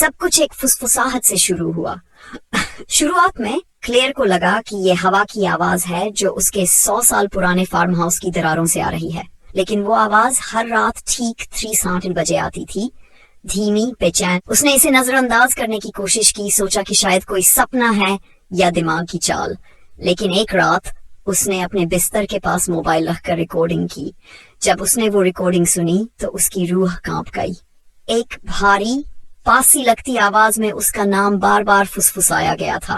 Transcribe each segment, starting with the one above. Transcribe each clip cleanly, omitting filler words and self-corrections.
सब कुछ एक फुसफुसाहट से शुरू हुआ। शुरुआत में क्लेयर को लगा कि ये हवा की आवाज है जो उसके 100 साल पुराने फार्म हाउस की दरारों से आ रही है, लेकिन वो आवाज हर रात ठीक 3:60 बजे आती थी, धीमी, बेचैन। उसने इसे नजरअंदाज करने की कोशिश की, सोचा कि शायद कोई सपना है या दिमाग की चाल। लेकिन एक रात उसने अपने बिस्तर के पास मोबाइल रखकर रिकॉर्डिंग की। जब उसने वो रिकॉर्डिंग सुनी तो उसकी रूह कांप गई। एक भारी, पास सी लगती आवाज में उसका नाम बार बार फुसफुसाया गया था।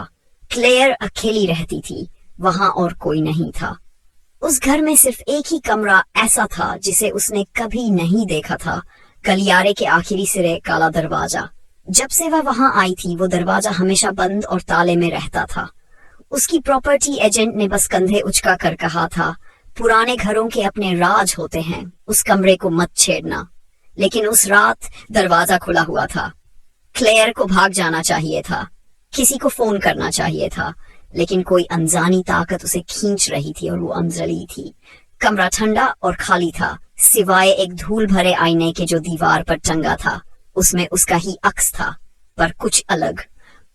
क्लेयर अकेली रहती थी, वहां और कोई नहीं था। उस घर में सिर्फ एक ही कमरा ऐसा था जिसे उसने कभी नहीं देखा था, गलियारे के आखिरी सिरे काला दरवाजा। जब से वह वहां आई थी वो दरवाजा हमेशा बंद और ताले में रहता था। उसकी प्रॉपर्टी एजेंट ने बस कंधे उचका कर कहा था, पुराने घरों के अपने राज होते हैं, उस कमरे को मत छेड़ना। लेकिन उस रात दरवाजा खुला हुआ था। क्लेयर को भाग जाना चाहिए था, किसी को फोन करना चाहिए था, लेकिन कोई अनजानी ताकत उसे खींच रही थी और वो अनजली थी। कमरा ठंडा और खाली था, सिवाय एक धूल भरे आईने के जो दीवार पर टंगा था। उसमें उसका ही अक्स था, पर कुछ अलग।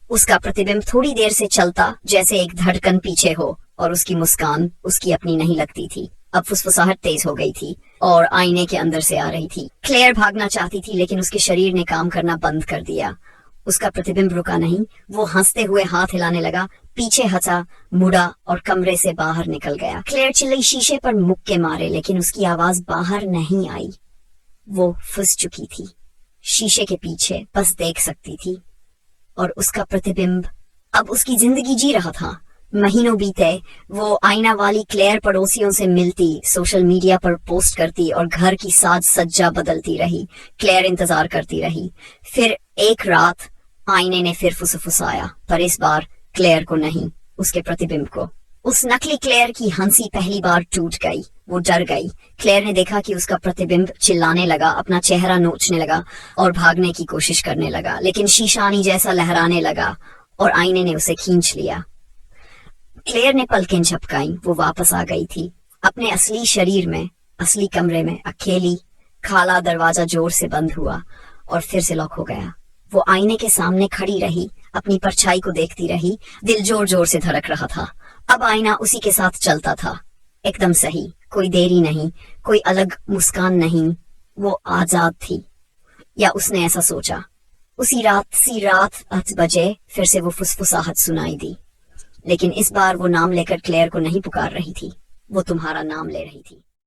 उसका प्रतिबिंब थोड़ी देर से चलता जैसे एक धड़कन पीछे हो, और उसकी मुस्कान उसकी अपनी नहीं लगती थी। अब फुसफुसाहट तेज हो गई थी और आईने के अंदर से आ रही थी। क्लेयर भागना चाहती थी, लेकिन उसके शरीर ने काम करना बंद कर दिया। उसका प्रतिबिंब रुका नहीं, वो हंसते हुए हाथ हिलाने लगा, पीछे हंसा, मुड़ा और कमरे से बाहर निकल गया। क्लेयर चिल्लाई, शीशे पर मुक्के मारे, लेकिन उसकी आवाज बाहर नहीं आई। वो फंस चुकी थी, शीशे के पीछे बस देख सकती थी, और उसका प्रतिबिंब अब उसकी जिंदगी जी रहा था। महीनों बीते, वो आईना वाली क्लेयर पड़ोसियों से मिलती, सोशल मीडिया पर पोस्ट करती और घर की साज सज्जा बदलती रही। क्लेयर इंतजार करती रही। फिर एक रात आईने ने फिर फुसफुसाया, पर इस बार क्लेयर को नहीं, उसके प्रतिबिंब को। उस नकली क्लेयर की हंसी पहली बार टूट गई। वो डर गई। क्लेयर ने देखा कि उसका प्रतिबिंब चिल्लाने लगा, अपना चेहरा नोचने लगा और भागने की कोशिश करने लगा, लेकिन शीशानी जैसा लहराने लगा और आईने ने उसे खींच लिया। क्लेयर ने पलकें झपकाई। वो वापस आ गई थी, अपने असली शरीर में, असली कमरे में, अकेली। खाला दरवाजा जोर से बंद हुआ और फिर से लॉक हो गया। वो आईने के सामने खड़ी रही, अपनी परछाई को देखती रही। दिल जोर जोर से धड़क रहा था। अब आईना उसी के साथ चलता था, एकदम सही, कोई देरी नहीं, कोई अलग मुस्कान नहीं। वो आजाद थी, या उसने ऐसा सोचा। उसी रात 8 बजे फिर से वो फुसफुसाहट सुनाई दी, लेकिन इस बार वो नाम लेकर क्लेयर को नहीं पुकार रही थी, वो तुम्हारा नाम ले रही थी।